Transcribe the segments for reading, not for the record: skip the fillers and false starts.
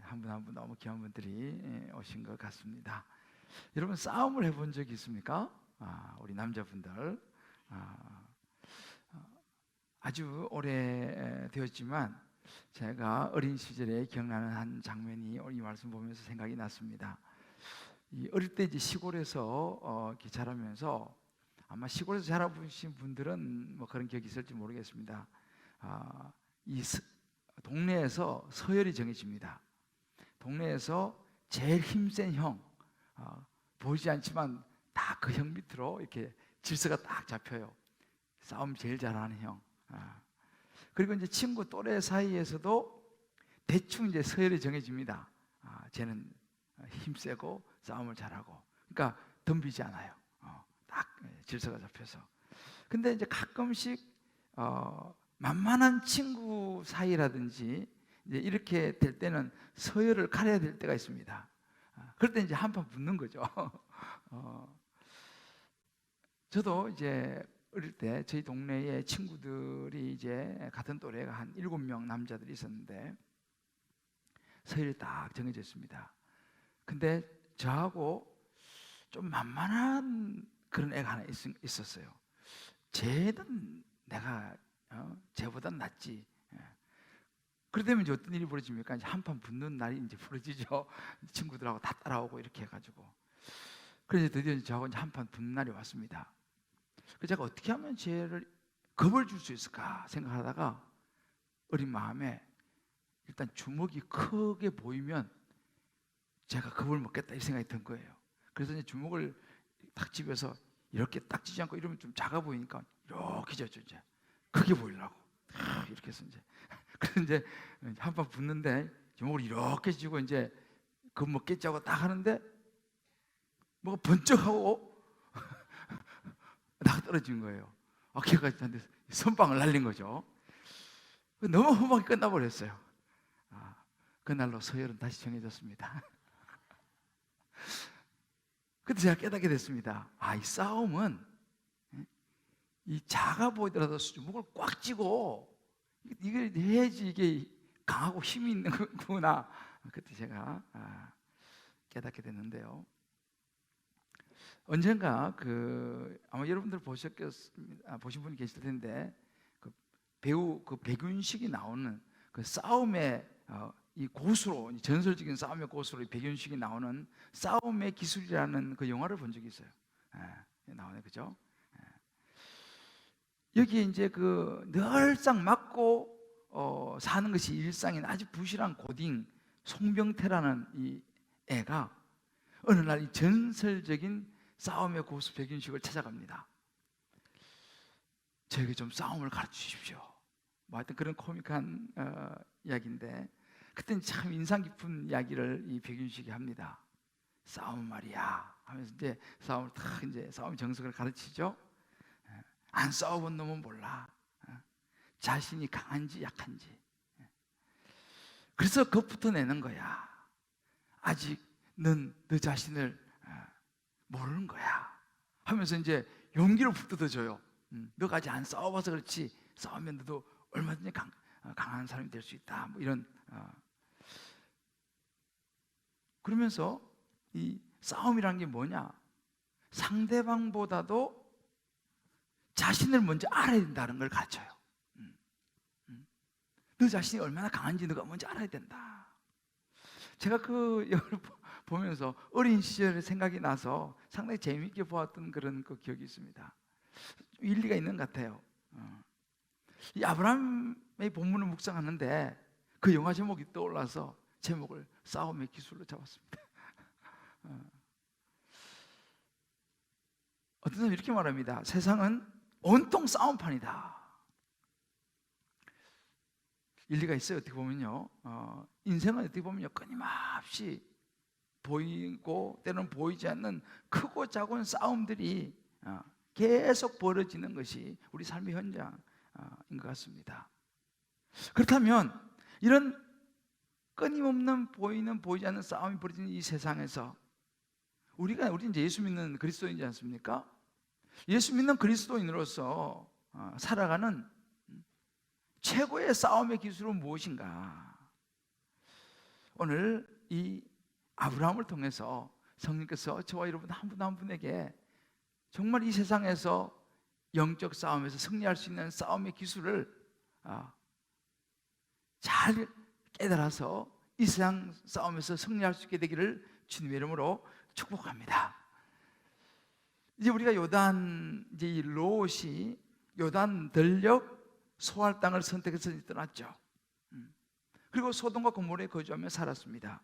한 분 한 분 너무 귀한 분들이 오신 것 같습니다. 여러분 싸움을 해본 적이 있습니까? 우리 남자분들 아주 오래 되었지만 제가 어린 시절에 기억나는 한 장면이 이 말씀 보면서 생각이 났습니다. 어릴 때 이제 시골에서 이렇게 자라면서 아마 시골에서 자라보신 분들은 뭐 그런 기억이 있을지 모르겠습니다. 이 동네에서 서열이 정해집니다. 동네에서 제일 힘센 형, 보이지 않지만 다 그 형 밑으로 이렇게 질서가 딱 잡혀요. 싸움 제일 잘하는 형. 그리고 이제 친구 또래 사이에서도 대충 이제 서열이 정해집니다. 쟤는 힘세고 싸움을 잘하고, 그러니까 덤비지 않아요. 딱 질서가 잡혀서. 근데 이제 가끔씩 만만한 친구 사이라든지 이제 이렇게 될 때는 서열을 가려야 될 때가 있습니다. 그럴 때 이제 한판 붙는 거죠. 저도 이제 어릴 때 저희 동네에 친구들이 이제 같은 또래가 한 7명 남자들이 있었는데 서열이 딱 정해져 있습니다. 근데 저하고 좀 만만한 그런 애가 하나 있었어요. 쟤는 내가 쟤보단 낫지. 그러다 이제 어떤 일이 벌어집니까? 이제 한판 붙는 날이 이제 벌어지죠. 친구들하고 다 따라오고 이렇게 해가지고. 그래서 드디어 저하고 이제 한판 붙는 날이 왔습니다. 그래서 제가 어떻게 하면 쟤를 겁을 줄 수 있을까 생각하다가 어린 마음에 일단 주먹이 크게 보이면 제가 겁을 먹겠다 이 생각이 든 거예요. 그래서 이제 주먹을 딱 집어서 이렇게 딱 쥐지 않고 이러면 좀 작아 보이니까 이렇게 쥐었죠. 이제 크게 보이려고 이렇게 해서 이제 그래서 이제 한 판 붙는데 주먹을 이렇게 쥐고 이제 겁 먹겠지 하고 딱 하는데 뭐가 번쩍하고 딱 떨어진 거예요. 걔가 저한테 선빵을 날린 거죠. 너무 험하게 끝나버렸어요. 그날로 서열은 다시 정해졌습니다. 그때 제가 깨닫게 됐습니다. 이 싸움은 이 작아 보이더라도 주먹을 꽉 쥐고 이걸 해야지 이게 강하고 힘이 있는 거구나. 그때 제가 깨닫게 됐는데요. 언젠가 아마 여러분들 보신 분이 계실 텐데 배우 백윤식이 나오는 그 싸움의 이 고수로, 전설적인 싸움의 고수로 백윤식이 나오는 싸움의 기술이라는 그 영화를 본 적이 있어요. 나오네, 그죠? 여기에 이제 늘상 맞고 사는 것이 일상인 아주 부실한 고딩 송병태라는 이 애가 어느 날 이 전설적인 싸움의 고수 백윤식을 찾아갑니다. 저에게 좀 싸움을 가르쳐 주십시오. 뭐 하여튼 그런 코믹한 이야기인데 그때는 참 인상 깊은 이야기를 이 백윤식이 합니다. 싸움 말이야 하면서 이제 싸움을 탁 이제 싸움 정석을 가르치죠. 안 싸워본 놈은 몰라. 자신이 강한지 약한지. 그래서 겁부터 내는 거야. 아직 넌 너 자신을 모르는 거야 하면서 이제 용기를 북돋아줘요. 너가 아직 안 싸워봐서 그렇지 싸우면 너도 얼마든지 강한 사람이 될 수 있다. 뭐 이런 그러면서 이 싸움이란 게 뭐냐? 상대방보다도 자신을 먼저 알아야 된다는 걸 가르쳐요. 너 자신이 얼마나 강한지 너가 먼저 알아야 된다. 제가 그 영화를 보면서 어린 시절의 생각이 나서 상당히 재미있게 보았던 그런 그 기억이 있습니다. 일리가 있는 것 같아요. 이 아브라함의 본문을 묵상하는데 그 영화 제목이 떠올라서 제목을 싸움의 기술로 잡았습니다. 어떤 사람이 이렇게 말합니다. 세상은 온통 싸움판이다. 일리가 있어요. 어떻게 보면요, 인생은 어떻게 보면요, 끊임없이 보이고 때로는 보이지 않는 크고 작은 싸움들이 계속 벌어지는 것이 우리 삶의 현장인 것 같습니다. 그렇다면 이런 끊임없는 보이는 보이지 않는 싸움이 벌어지는 이 세상에서 우리 이제 예수 믿는 그리스도인이지 않습니까? 예수 믿는 그리스도인으로서 살아가는 최고의 싸움의 기술은 무엇인가? 오늘 이 아브라함을 통해서 성령께서 저와 여러분 한 분 한 분에게 정말 이 세상에서 영적 싸움에서 승리할 수 있는 싸움의 기술을 잘 깨달아서 이 세상 싸움에서 승리할 수 있게 되기를 주님의 이름으로 축복합니다. 이제 우리가 이제 이 롯이 요단 들녘 소알 땅을 선택해서 떠났죠. 그리고 소돔과 고모라에 거주하며 살았습니다.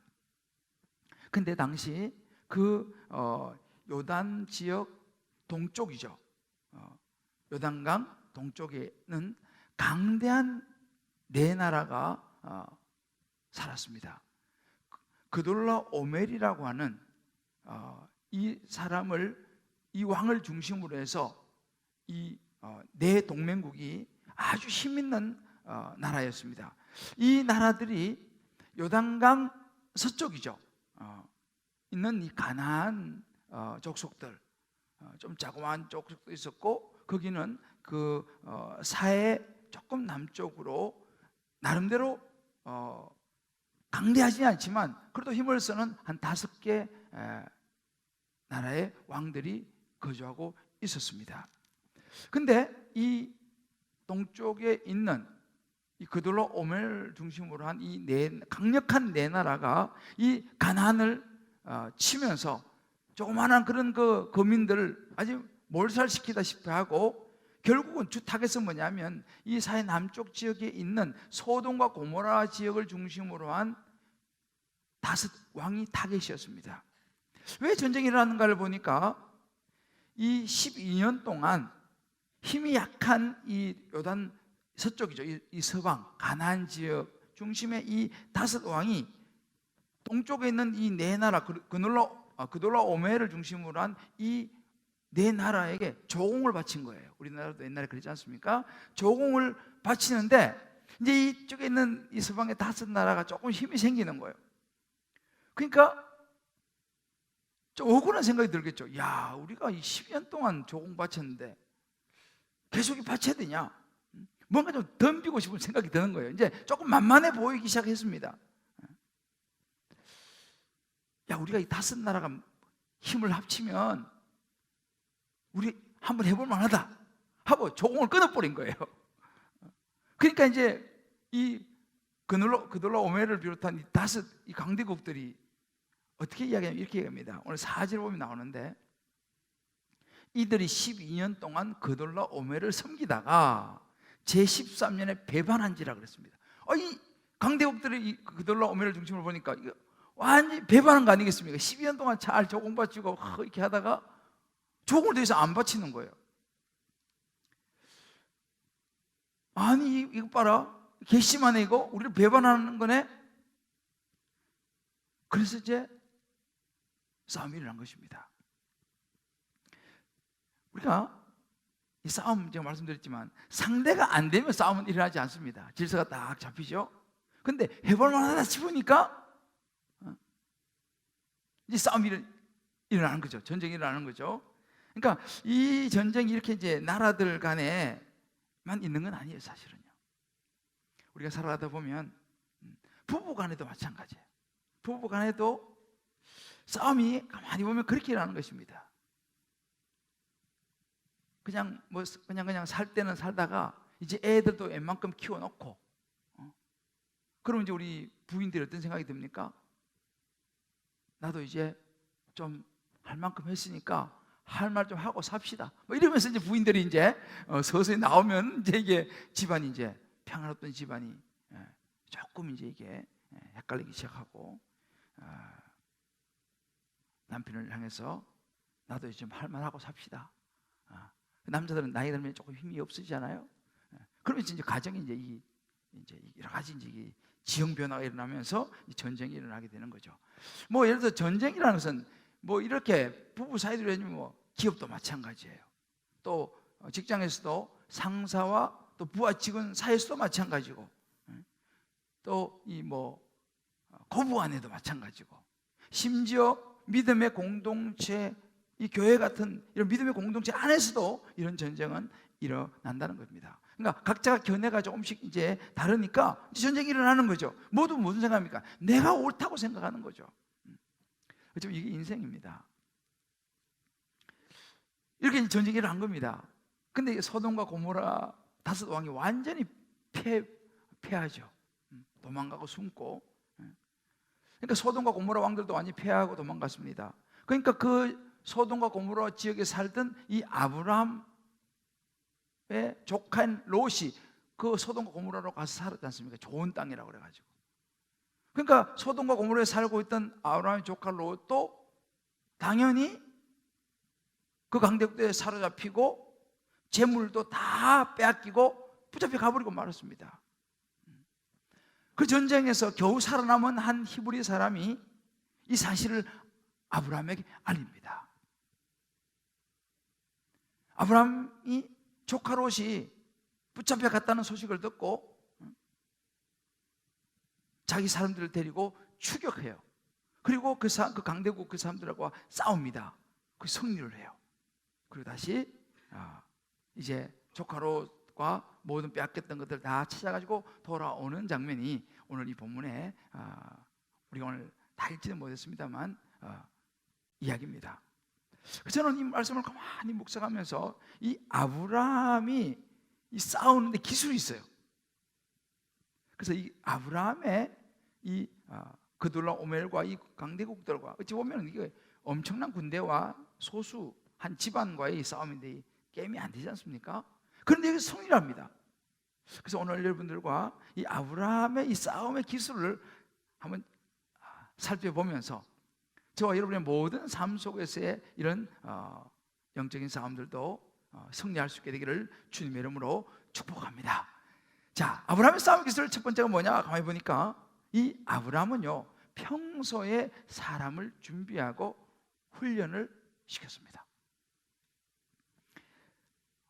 근데 당시 그 요단 지역 동쪽이죠. 요단강 동쪽에는 강대한 네 나라가 살았습니다. 그돌라 오멜이라고 하는 이 사람을, 이 왕을 중심으로 해서 이 네 동맹국이 아주 힘있는 나라였습니다. 이 나라들이 요단강 서쪽이죠. 있는 이 가나안 족속들, 좀 자그마한 족속도 있었고, 거기는 그 사해 조금 남쪽으로 나름대로 강대하지 않지만 그래도 힘을 쓰는 한 5개 나라의 왕들이 거주하고 있었습니다. 근데 이 동쪽에 있는 이 그돌라 오멜 중심으로 한 이 강력한 네 나라가 이 가나안을 치면서 조그마한 그런 그 거민들을 아주 몰살시키다시피 하고, 결국은 주 타겟은 뭐냐면 이 사해 남쪽 지역에 있는 소돔과 고모라 지역을 중심으로 한 5 왕이 타겟이었습니다. 왜 전쟁이 일어나는가를 보니까 이 12년 동안 힘이 약한 이 요단 서쪽이죠. 이 서방 가나안 지역 중심의 이 5 왕이 동쪽에 있는 이 네 나라 그돌라 오멜을 중심으로 한 이 네 나라에게 조공을 바친 거예요. 우리나라도 옛날에 그러지 않습니까? 조공을 바치는데 이제 이쪽에 있는 이 서방의 5 나라가 조금 힘이 생기는 거예요. 그러니까 좀 억울한 생각이 들겠죠. 야, 우리가 이 10년 동안 조공 바쳤는데 계속 바쳐야 되냐? 뭔가 좀 덤비고 싶은 생각이 드는 거예요. 이제 조금 만만해 보이기 시작했습니다. 야, 우리가 이 5 나라가 힘을 합치면 우리 한번 해볼 만하다 하고 조공을 끊어버린 거예요. 그러니까 이제 이 그돌라 오멜을 비롯한 이 5 이 강대국들이 어떻게 이야기하냐면 이렇게 얘기합니다. 오늘 4절 보면 나오는데, 이들이 12년 동안 그돌라 오멜을 섬기다가 제13년에 배반한지라 그랬습니다. 이 강대국들이 이 그돌라 오멜을 중심으로 보니까 이거 완전히 배반한 거 아니겠습니까? 12년 동안 잘 조공 바치고 이렇게 하다가 조공을 더 이상 안 바치는 거예요. 아니 이거 봐라, 괘씸하네, 이거 우리를 배반하는 거네. 그래서 이제 싸움이 일어난 것입니다. 우리가 이 싸움 제가 말씀드렸지만 상대가 안 되면 싸움은 일어나지 않습니다. 질서가 딱 잡히죠. 근데 해볼 만하다 싶으니까 이제 싸움이 일어나는 거죠. 전쟁이 일어나는 거죠. 그러니까 이 전쟁이 이렇게 이제 나라들 간에만 있는 건 아니에요, 사실은요. 우리가 살아가다 보면 부부 간에도 마찬가지예요. 부부 간에도 싸움이 가만히 보면 그렇게 일어나는 것입니다. 그냥 살 때는 살다가 이제 애들도 웬만큼 키워놓고 그러면 이제 우리 부인들이 어떤 생각이 듭니까? 나도 이제 좀 할 만큼 했으니까 할 말 좀 하고 삽시다. 뭐 이러면서 이제 부인들이 이제 서서히 나오면 이제 이게 집안이 이제 평안했던 집안이 조금 이제 이게 헷갈리기 시작하고, 남편을 향해서 나도 이제 좀 할 말 하고 삽시다. 남자들은 나이 들면 조금 힘이 없으시잖아요. 그러면 이제 가정이 이제 여러 가지 이제 지형 변화가 일어나면서 이 전쟁이 일어나게 되는 거죠. 뭐 예를 들어 전쟁이라는 것은 뭐 이렇게 부부 사이도 뭐 기업도 마찬가지예요. 또 직장에서도 상사와 또 부하 직원 사이에서도 마찬가지고, 또 이 뭐 고부 안에도 마찬가지고, 심지어 믿음의 공동체, 이 교회 같은 이런 믿음의 공동체 안에서도 이런 전쟁은 일어난다는 겁니다. 그러니까 각자가 견해가 조금씩 이제 다르니까 전쟁이 일어나는 거죠. 모두 무슨 생각합니까? 내가 옳다고 생각하는 거죠. 그렇죠? 이게 인생입니다. 이렇게 전쟁이 일어난 겁니다. 근데 소돔과 고모라 다섯 왕이 완전히 패하죠. 도망가고 숨고. 그러니까 소돔과 고모라 왕들도 완전히 패하고 도망갔습니다. 그러니까 그 소돔과 고모라 지역에 살던 이 아브라함의 조카인 롯이 그 소돔과 고모라로 가서 살았지 않습니까? 좋은 땅이라고 그래가지고. 그러니까 소돔과 고모라에 살고 있던 아브라함의 조카 롯도 당연히 그 강대국에 사로잡히고 재물도 다 빼앗기고 붙잡혀 가버리고 말았습니다. 그 전쟁에서 겨우 살아남은 한 히브리 사람이 이 사실을 아브라함에게 알립니다. 아브라함이 조카 롯이 붙잡혀 갔다는 소식을 듣고 자기 사람들을 데리고 추격해요. 그리고 그 강대국 그 사람들하고 싸웁니다. 그 승리를 해요. 그리고 다시 이제 조카 롯과 모든 빼앗겼던 것들 다 찾아가지고 돌아오는 장면이 오늘 이 본문에 우리가 오늘 다 읽지는 못했습니다만 이야기입니다. 저는 이 말씀을 가만히 묵상하면서 이 아브라함이 이 싸우는데 기술이 있어요. 그래서 이 아브라함의 이 그돌라 오멜과 이 강대국들과 어찌 보면 이게 엄청난 군대와 소수 한 집안과의 싸움인데 게임이 안 되지 않습니까? 그런데 여기서 승리를 합니다. 그래서 오늘 여러분들과 이 아브라함의 이 싸움의 기술을 한번 살펴보면서 저와 여러분의 모든 삶 속에서의 이런 영적인 싸움들도 승리할 수 있게 되기를 주님의 이름으로 축복합니다. 자, 아브라함의 싸움 기술 첫 번째가 뭐냐? 가만히 보니까 이 아브라함은요 평소에 사람을 준비하고 훈련을 시켰습니다.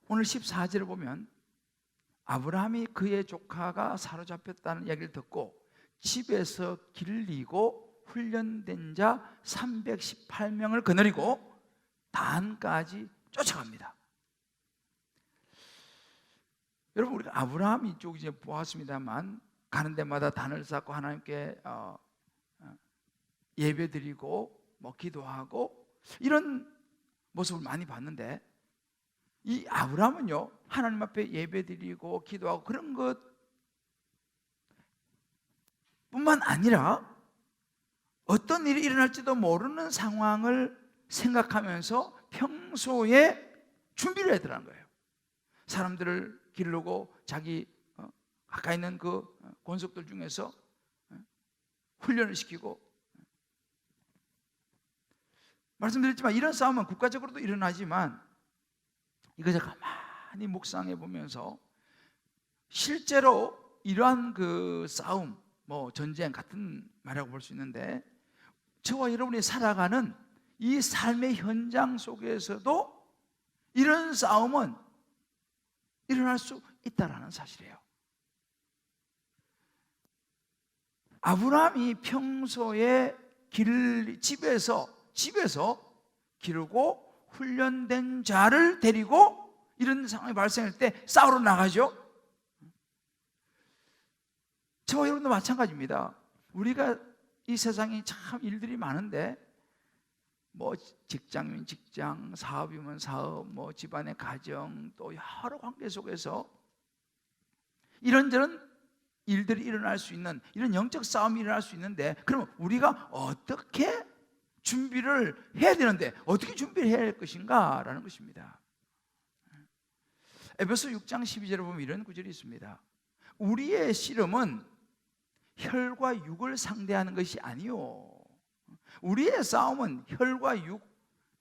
오늘 14절을 보면 아브라함이 그의 조카가 사로잡혔다는 이야기를 듣고 집에서 길리고 훈련된 자 318명을 거느리고 단까지 쫓아갑니다. 여러분, 우리가 아브라함 이쪽 이제 보았습니다만 가는 데마다 단을 쌓고 하나님께 예배드리고 뭐 기도하고 이런 모습을 많이 봤는데 이 아브라함은요 하나님 앞에 예배드리고 기도하고 그런 것 뿐만 아니라 어떤 일이 일어날지도 모르는 상황을 생각하면서 평소에 준비를 해야 되는 거예요. 사람들을 기르고 자기 가까이 있는 그 권속들 중에서 훈련을 시키고 말씀드렸지만 이런 싸움은 국가적으로도 일어나지만 이것을 가만히 묵상해 보면서 실제로 이러한 그 싸움, 뭐 전쟁 같은 말이라고 볼 수 있는데 저와 여러분이 살아가는 이 삶의 현장 속에서도 이런 싸움은 일어날 수 있다라는 사실이에요. 아브라함이 평소에 집에서 기르고 훈련된 자를 데리고 이런 상황이 발생할 때 싸우러 나가죠. 저와 여러분도 마찬가지입니다. 우리가 이 세상에 참 일들이 많은데 뭐 직장이면 직장, 사업이면 사업, 뭐 집안의 가정 또 여러 관계 속에서 이런저런 일들이 일어날 수 있는 이런 영적 싸움이 일어날 수 있는데 그러면 우리가 어떻게 준비를 해야 되는데 어떻게 준비를 해야 할 것인가 라는 것입니다. 에베소 6장 12절에 보면 이런 구절이 있습니다. 우리의 씨름은 혈과 육을 상대하는 것이 아니요 우리의 싸움은 혈과 육,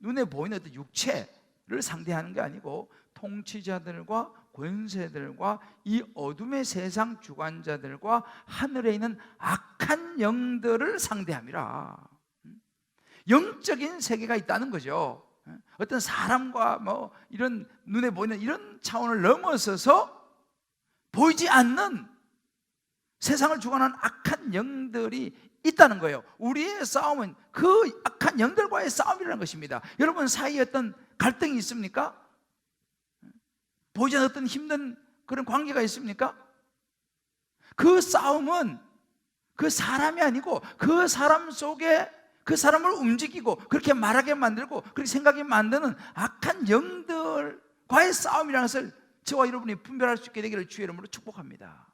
눈에 보이는 어떤 육체를 상대하는 게 아니고 통치자들과 권세들과 이 어둠의 세상 주관자들과 하늘에 있는 악한 영들을 상대함이라. 영적인 세계가 있다는 거죠. 어떤 사람과 뭐 이런 눈에 보이는 이런 차원을 넘어서서 보이지 않는 세상을 주관하는 악한 영들이 있다는 거예요. 우리의 싸움은 그 악한 영들과의 싸움이라는 것입니다. 여러분 사이에 어떤 갈등이 있습니까? 보이지 않는 어떤 힘든 그런 관계가 있습니까? 그 싸움은 그 사람이 아니고 그 사람 속에 그 사람을 움직이고 그렇게 말하게 만들고 그렇게 생각하게 만드는 악한 영들과의 싸움이라는 것을 저와 여러분이 분별할 수 있게 되기를 주의 이름으로 축복합니다.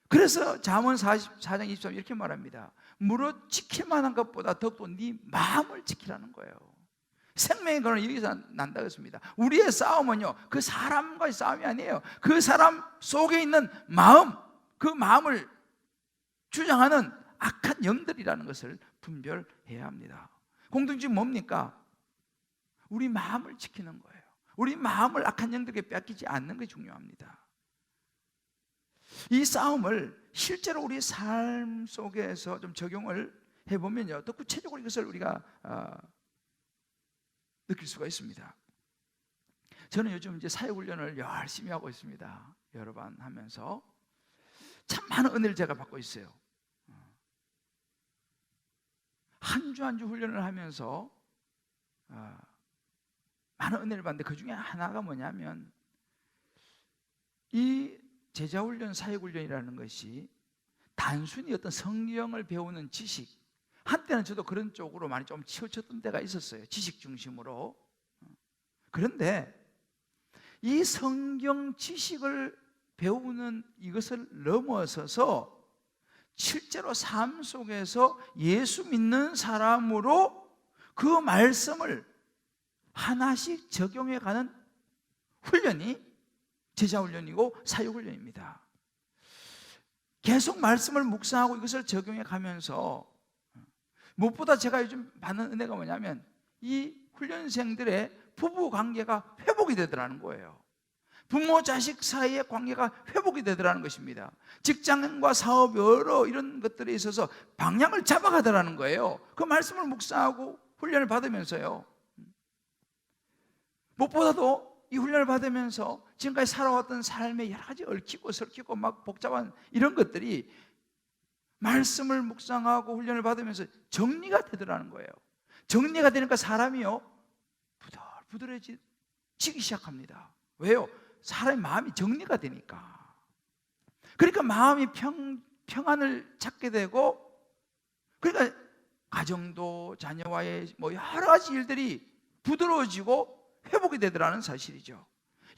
그래서 잠언 44장 23절 이렇게 말합니다. 무릇 지킬 만한 것보다 더욱더 네 마음을 지키라는 거예요. 생명의 근원은 여기서 난다 그랬습니다. 우리의 싸움은요, 그 사람과의 싸움이 아니에요. 그 사람 속에 있는 마음, 그 마음을 주장하는 악한 영들이라는 것을 분별해야 합니다. 공동체는 뭡니까? 우리 마음을 지키는 거예요. 우리 마음을 악한 영들에게 뺏기지 않는 것이 중요합니다. 이 싸움을 실제로 우리 삶 속에서 좀 적용을 해보면요, 더 구체적으로 이것을 우리가 느낄 수가 있습니다. 저는 요즘 이제 사회훈련을 열심히 하고 있습니다. 여러 번 하면서 참 많은 은혜를 제가 받고 있어요. 한 주 한 주 훈련을 하면서 많은 은혜를 받는데 그 중에 하나가 뭐냐면 이 제자훈련, 사역훈련이라는 것이 단순히 어떤 성경을 배우는 지식, 한때는 저도 그런 쪽으로 많이 좀 치우쳤던 때가 있었어요. 지식 중심으로. 그런데 이 성경 지식을 배우는 이것을 넘어서서 실제로 삶 속에서 예수 믿는 사람으로 그 말씀을 하나씩 적용해가는 훈련이 제자훈련이고 사역훈련입니다. 계속 말씀을 묵상하고 이것을 적용해가면서 무엇보다 제가 요즘 받는 은혜가 뭐냐면 이 훈련생들의 부부 관계가 회복이 되더라는 거예요. 부모 자식 사이의 관계가 회복이 되더라는 것입니다. 직장과 사업 여러 이런 것들에 있어서 방향을 잡아가더라는 거예요. 그 말씀을 묵상하고 훈련을 받으면서요. 무엇보다도 이 훈련을 받으면서 지금까지 살아왔던 삶에 여러 가지 얽히고 설키고 막 복잡한 이런 것들이 말씀을 묵상하고 훈련을 받으면서 정리가 되더라는 거예요. 정리가 되니까 사람이요 부들부들해지기 시작합니다. 왜요? 사람의 마음이 정리가 되니까. 그러니까 마음이 평안을 찾게 되고, 그러니까 가정도 자녀와의 뭐 여러 가지 일들이 부드러워지고 회복이 되더라는 사실이죠.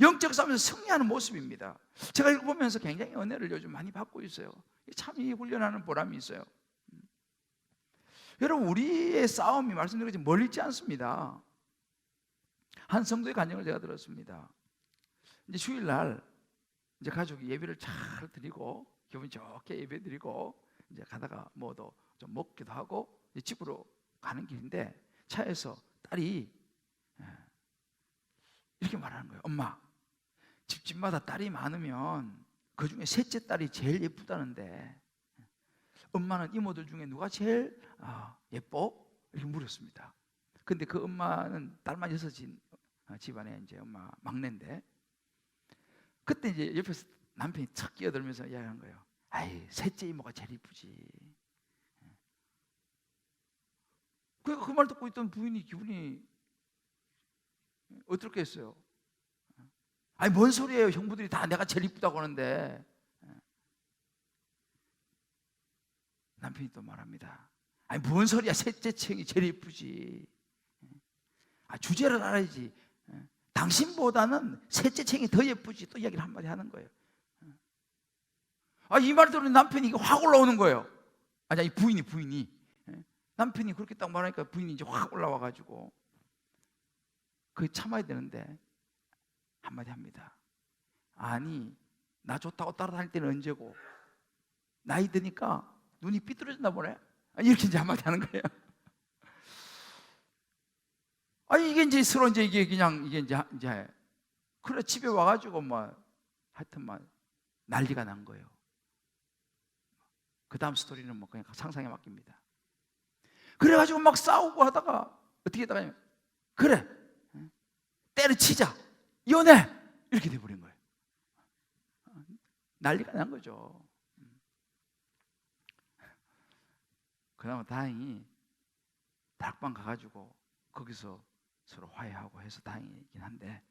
영적 싸움에서 승리하는 모습입니다. 제가 이거 보면서 굉장히 은혜를 요즘 많이 받고 있어요. 참 이 훈련하는 보람이 있어요. 여러분, 우리의 싸움이 말씀드린 것처럼 멀리 있지 않습니다. 한 성도의 간증을 제가 들었습니다. 이제 주일날 이제 가족이 예배를 잘 드리고 기분 좋게 예배 드리고 이제 가다가 뭐도 좀 먹기도 하고 이제 집으로 가는 길인데 차에서 딸이 이렇게 말하는 거예요. 엄마, 집집마다 딸이 많으면 그 중에 셋째 딸이 제일 예쁘다는데 엄마는 이모들 중에 누가 제일 예뻐? 이렇게 물었습니다. 근데 그 엄마는 딸만 6인 집안에 이제 엄마 막내인데 그때 이제 옆에서 남편이 탁 끼어들면서 이야기한 거예요. 아이, 셋째 이모가 제일 이쁘지. 그 말 듣고 있던 부인이 기분이 어떻겠어요? 아니, 뭔 소리예요? 형부들이 다 내가 제일 이쁘다고 하는데. 남편이 또 말합니다. 아니, 뭔 소리야? 셋째 층이 제일 이쁘지. 주제를 알아야지. 당신보다는 셋째 층이 더 예쁘지. 또 이야기를 한마디 하는 거예요. 이 말을 들으면 남편이 확 올라오는 거예요. 아니, 이 부인이 남편이 그렇게 딱 말하니까 부인이 이제 확 올라와가지고 그게 참아야 되는데 한마디 합니다. 아니, 나 좋다고 따라다닐 때는 언제고 나이 드니까 눈이 삐뚤어졌나 보네. 이렇게 이제 한마디 하는 거예요. 이게 이제 서로 이제 이게 그냥 이게 이제 그래 집에 와가지고 하여튼 난리가 난 거예요. 그 다음 스토리는 그냥 상상에 맡깁니다. 그래가지고 막 싸우고 하다가 어떻게 했다가 그래 때려치자 이혼해 이렇게 돼버린 거예요. 난리가 난 거죠. 그나마 다행히 다락방 가가지고 거기서 서로 화해하고 해서 다행이긴 한데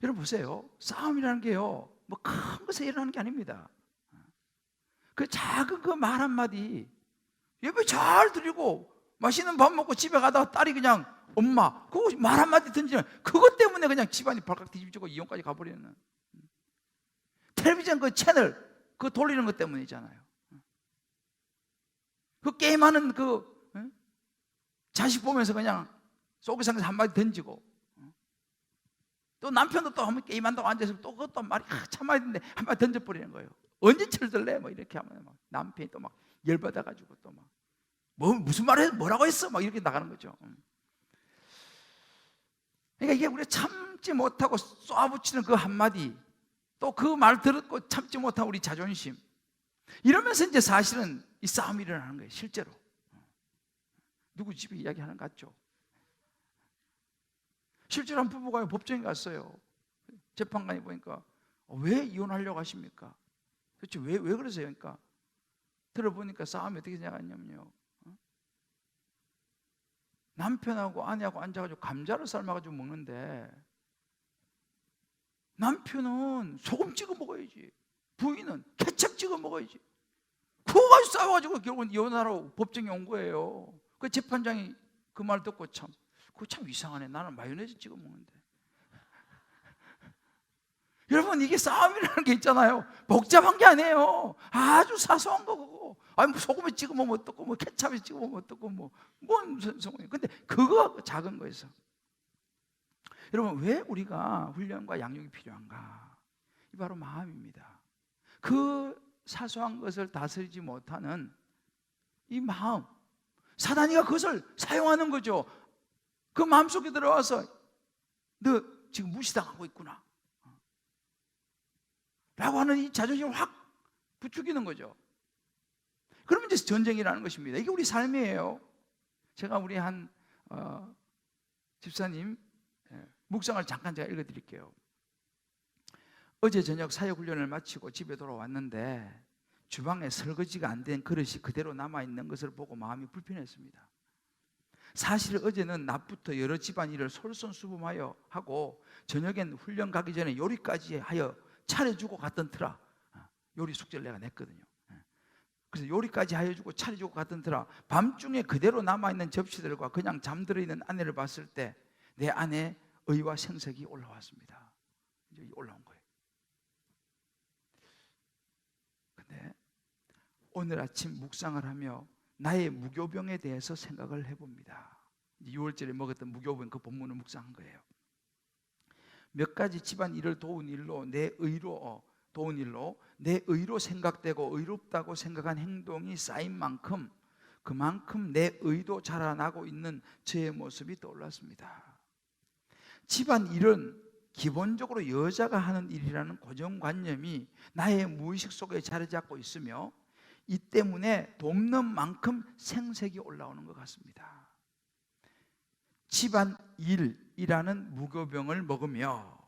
여러분 보세요. 싸움이라는 게요, 뭐 큰 것에 일어나는 게 아닙니다. 그 작은 그 말 한마디, 예배 잘 드리고 맛있는 밥 먹고 집에 가다가 딸이 그냥 엄마 그거 말 한마디 던지면 그것 때문에 그냥 집안이 발칵 뒤집지고 이혼까지 가버리는, 텔레비전 그 채널 그 돌리는 것 때문이잖아요. 그 게임하는 그 자식 보면서 그냥 속이 상해서 한마디 던지고, 또 남편도 또 한번 게임한다고 앉아서 또 그것도 말이 참아야 되는데 한마디 던져버리는 거예요. 언제 철들래? 뭐 이렇게 하면 막 남편이 또 막 열받아가지고 또 막 뭐 무슨 말을 해서 뭐라고 했어? 막 이렇게 나가는 거죠. 그러니까 이게 우리가 참지 못하고 쏘아붙이는 그 한마디, 또 그 말 듣고 참지 못한 우리 자존심, 이러면서 이제 사실은 이 싸움이 일어나는 거예요. 실제로 누구 집에 이야기하는 것 같죠? 실제로 한 부부가 법정에 갔어요. 재판관이 보니까 왜 이혼하려고 하십니까? 도대체 왜 그러세요? 그러니까 들어보니까 싸움이 어떻게 생각하냐면요, 남편하고 아내하고 앉아가지고 감자를 삶아가지고 먹는데 남편은 소금 찍어 먹어야지, 부인은 케첩 찍어 먹어야지. 그거 가지고 싸워가지고 결국은 이혼하러 법정에 온 거예요. 그 재판장이 그 말 듣고 그거 참 이상하네, 나는 마요네즈 찍어 먹는데. 여러분, 이게 싸움이라는 게 있잖아요, 복잡한 게 아니에요. 아주 사소한 거고, 아니 뭐 소금에 찍어 먹으면 어떻고, 뭐 케찹에 찍어 먹으면 어떻고, 뭔 상관이에요. 근데 그거 작은 거에서, 여러분 왜 우리가 훈련과 양육이 필요한가? 이 바로 마음입니다. 그 사소한 것을 다스리지 못하는 이 마음, 사단이가 그것을 사용하는 거죠. 그 마음속에 들어와서 너 지금 무시당하고 있구나 라고 하는 이 자존심을 확 부추기는 거죠. 그러면 이제 전쟁이라는 것입니다. 이게 우리 삶이에요. 제가 우리 한 집사님 묵상을 잠깐 제가 읽어드릴게요. 어제 저녁 사역훈련을 마치고 집에 돌아왔는데 주방에 설거지가 안 된 그릇이 그대로 남아있는 것을 보고 마음이 불편했습니다. 사실 어제는 낮부터 여러 집안일을 솔선수범하여 하고 저녁엔 훈련 가기 전에 요리까지 하여 차려주고 갔던 터라, 요리 숙제를 내가 냈거든요. 그래서 요리까지 하여주고 차려주고 갔던 터라 밤중에 그대로 남아있는 접시들과 그냥 잠들어 있는 아내를 봤을 때 내 안에 의와 생색이 올라왔습니다. 이제 올라온 거예요. 근데 오늘 아침 묵상을 하며 나의 무교병에 대해서 생각을 해봅니다. 6월절에 먹었던 무교병 그 본문을 묵상한 거예요. 몇 가지 집안 일을 도운 일로 내 의로 생각되고 의롭다고 생각한 행동이 쌓인 만큼 그만큼 내 의도 자라나고 있는 저의 모습이 떠올랐습니다. 집안 일은 기본적으로 여자가 하는 일이라는 고정관념이 나의 무의식 속에 자리 잡고 있으며 이 때문에 돕는 만큼 생색이 올라오는 것 같습니다. 집안 일이라는 무교병을 먹으며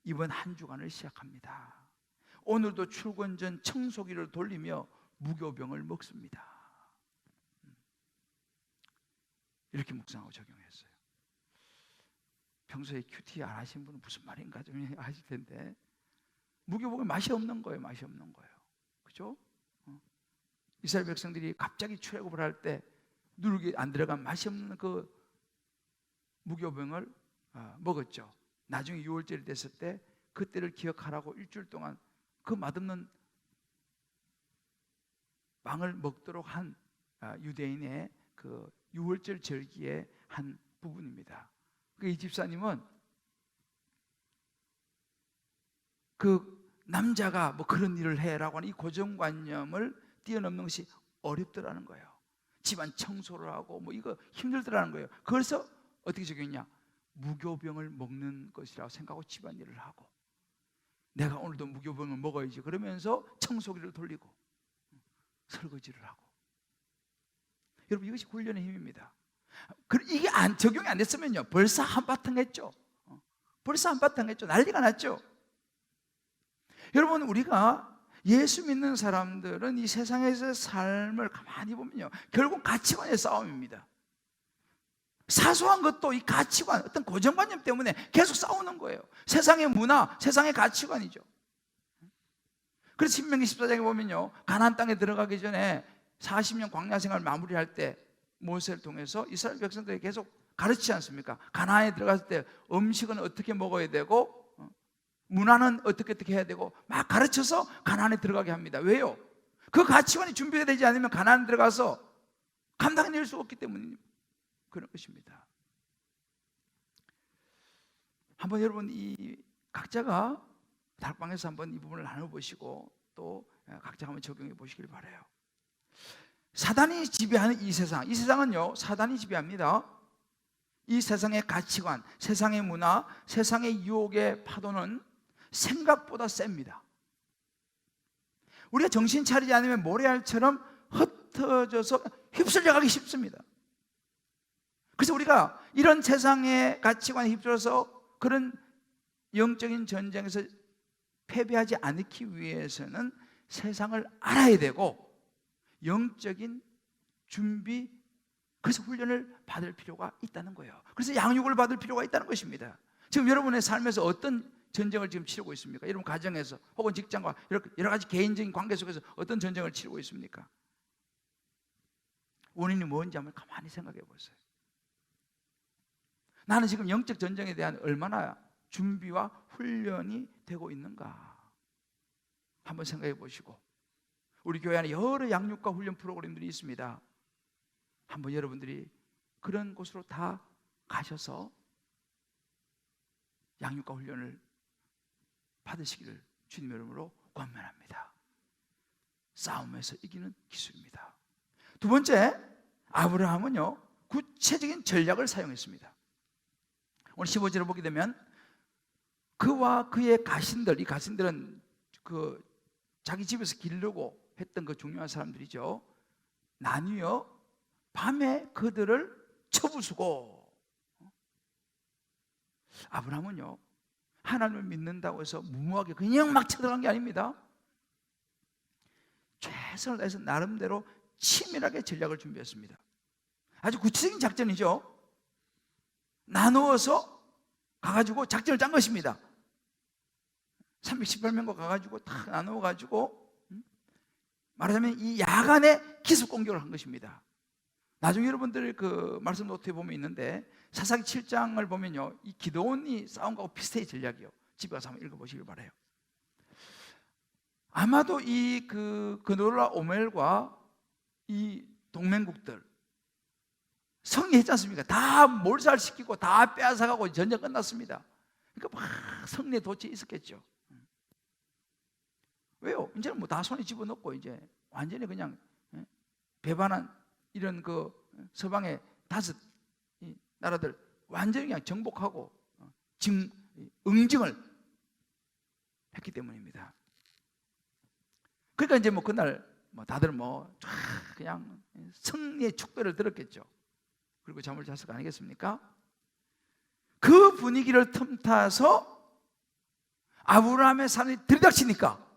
이번 한 주간을 시작합니다. 오늘도 출근 전 청소기를 돌리며 무교병을 먹습니다. 이렇게 묵상하고 적용했어요. 평소에 큐티 안 하신 분은 무슨 말인가 좀 아실 텐데, 무교병은 맛이 없는 거예요. 맛이 없는 거예요. 그죠? 이스라엘 백성들이 갑자기 출애굽을 할 때 누룩이 안 들어간 맛이 없는 그 무교병을 먹었죠. 나중에 6월절이 됐을 때 그때를 기억하라고 일주일 동안 그 맛없는 빵을 먹도록 한 유대인의 그 6월절 절기의 한 부분입니다. 이 집사님은 그 남자가 뭐 그런 일을 해라고 하는 이 고정관념을 뛰어넘는 것이 어렵더라는 거예요. 집안 청소를 하고 뭐 이거 힘들더라는 거예요. 그래서 어떻게 적용했냐? 무교병을 먹는 것이라고 생각하고 집안일을 하고, 내가 오늘도 무교병을 먹어야지 그러면서 청소기를 돌리고 설거지를 하고. 여러분, 이것이 훈련의 힘입니다. 이게 적용이 안 됐으면요 벌써 한바탕 했죠. 벌써 한바탕 했죠. 난리가 났죠. 여러분, 우리가 예수 믿는 사람들은 이 세상에서 삶을 가만히 보면요 결국 가치관의 싸움입니다. 사소한 것도 이 가치관, 어떤 고정관념 때문에 계속 싸우는 거예요. 세상의 문화, 세상의 가치관이죠. 그래서 신명기 14장에 보면요, 가나안 땅에 들어가기 전에 40년 광야 생활 마무리할 때 모세를 통해서 이스라엘 백성들에게 계속 가르치지 않습니까? 가나안에 들어갔을 때 음식은 어떻게 먹어야 되고 문화는 어떻게 해야 되고 막 가르쳐서 가나안에 들어가게 합니다. 왜요? 그 가치관이 준비가 되지 않으면 가나안에 들어가서 감당해낼 수 없기 때문에 그런 것입니다. 한번 여러분 이 각자가 다락방에서 한번 이 부분을 나눠보시고 또 각자 한번 적용해 보시길 바라요. 사단이 지배하는 이 세상은요 사단이 지배합니다. 이 세상의 가치관, 세상의 문화, 세상의 유혹의 파도는 생각보다 셉니다. 우리가 정신 차리지 않으면 모래알처럼 흩어져서 휩쓸려 가기 쉽습니다. 그래서 우리가 이런 세상의 가치관에 휩쓸려서 그런 영적인 전쟁에서 패배하지 않기 위해서는 세상을 알아야 되고 영적인 준비, 그래서 훈련을 받을 필요가 있다는 거예요. 그래서 양육을 받을 필요가 있다는 것입니다. 지금 여러분의 삶에서 어떤 전쟁을 지금 치르고 있습니까? 여러분 가정에서 혹은 직장과 여러 가지 개인적인 관계 속에서 어떤 전쟁을 치르고 있습니까? 원인이 뭔지 한번 가만히 생각해 보세요. 나는 지금 영적 전쟁에 대한 얼마나 준비와 훈련이 되고 있는가 한번 생각해 보시고, 우리 교회 안에 여러 양육과 훈련 프로그램들이 있습니다. 한번 여러분들이 그런 곳으로 다 가셔서 양육과 훈련을 받으시기를 주님의 이름으로 권면합니다. 싸움에서 이기는 기술입니다. 두 번째, 아브라함은요 구체적인 전략을 사용했습니다. 오늘 15절을 보게 되면 그와 그의 가신들, 이 가신들은 그 자기 집에서 기르고 했던 그 중요한 사람들이죠. 나뉘어 밤에 그들을 쳐부수고. 아브라함은요 하나님을 믿는다고 해서 무모하게 그냥 막 쳐들어간 게 아닙니다. 최선을 다해서 나름대로 치밀하게 전략을 준비했습니다. 아주 구체적인 작전이죠. 나누어서 가가지고 작전을 짠 것입니다. 318명과 가가지고 다 나누어가지고 말하자면 이 야간에 기습 공격을 한 것입니다. 나중에 여러분들 그 말씀 노트에 보면 있는데 사사기 7장을 보면요 이 기드온이 싸운 거하고 비슷해요. 전략이요. 집에 가서 한번 읽어보시길 바라요. 아마도 이 그노라 오멜과 이 동맹국들 승리했지 않습니까? 다 몰살시키고 다 빼앗아가고 전쟁 끝났습니다. 그러니까 막 승리에 도취해 있었겠죠. 왜요? 이제는 뭐 다 손에 집어넣고 이제 완전히 그냥 배반한 이런 그 서방의 5 나라들 완전히 그냥 정복하고 응징을 했기 때문입니다. 그러니까 이제 뭐 그날 뭐 다들 뭐 그냥 승리의 축배를 들었겠죠. 그리고 잠을 잤을 거 아니겠습니까? 그 분위기를 틈타서 아브라함의 사람이 들이닥치니까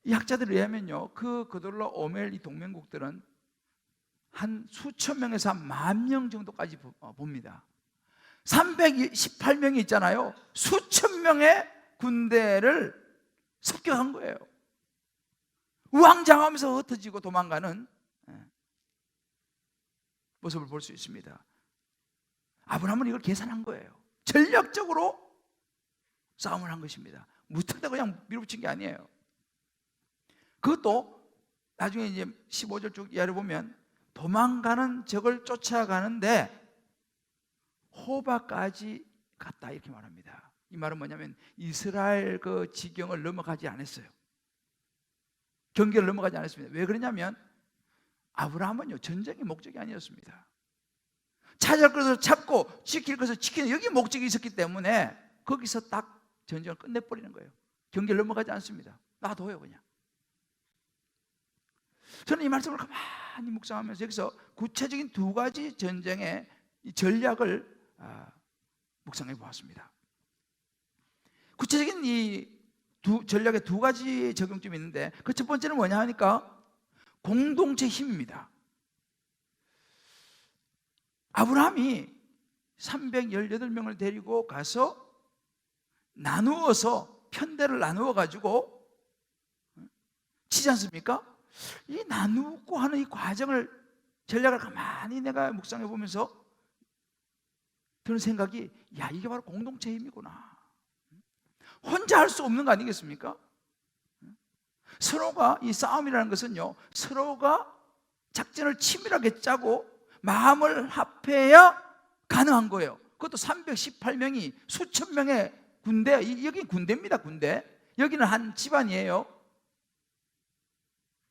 이 학자들에 의하면요 그 그돌라 오멜 이 동맹국들은 한 수천 명에서 한 10,000명 정도까지 봅니다. 318명이 있잖아요. 수천 명의 군대를 습격한 거예요. 우왕좌왕하면서 흩어지고 도망가는 모습을 볼 수 있습니다. 아브라함은 이걸 계산한 거예요. 전략적으로 싸움을 한 것입니다. 무턱대고 그냥 밀어붙인 게 아니에요. 그것도 나중에 이제 15절 쭉 이하를 보면 도망가는 적을 쫓아가는데 호바까지 갔다 이렇게 말합니다. 이 말은 뭐냐면 이스라엘 그 지경을 넘어가지 않았어요. 경계를 넘어가지 않았습니다. 왜 그러냐면 아브라함은요 전쟁이 목적이 아니었습니다. 찾을 것을 찾고 지킬 것을 지키는 여기 목적이 있었기 때문에 거기서 딱 전쟁을 끝내버리는 거예요. 경계를 넘어가지 않습니다. 놔둬요 그냥. 저는 이 말씀을 가만히 묵상하면서 여기서 구체적인 2가지 전쟁의 전략을 묵상해 보았습니다. 구체적인 이 전략의 2가지 적용점이 있는데 그 첫 번째는 뭐냐 하니까 공동체 힘입니다. 아브라함이 318명을 데리고 가서 나누어서 편대를 나누어 가지고 치지 않습니까? 이 나누고 하는 이 과정을, 전략을 가만히 내가 묵상해 보면서 드는 생각이, 야, 이게 바로 공동체의 힘이구나. 혼자 할 수 없는 거 아니겠습니까? 서로가, 이 싸움이라는 것은요, 서로가 작전을 치밀하게 짜고 마음을 합해야 가능한 거예요. 그것도 318명이 수천 명의 군대, 여기 군대입니다, 군대. 여기는 한 집안이에요.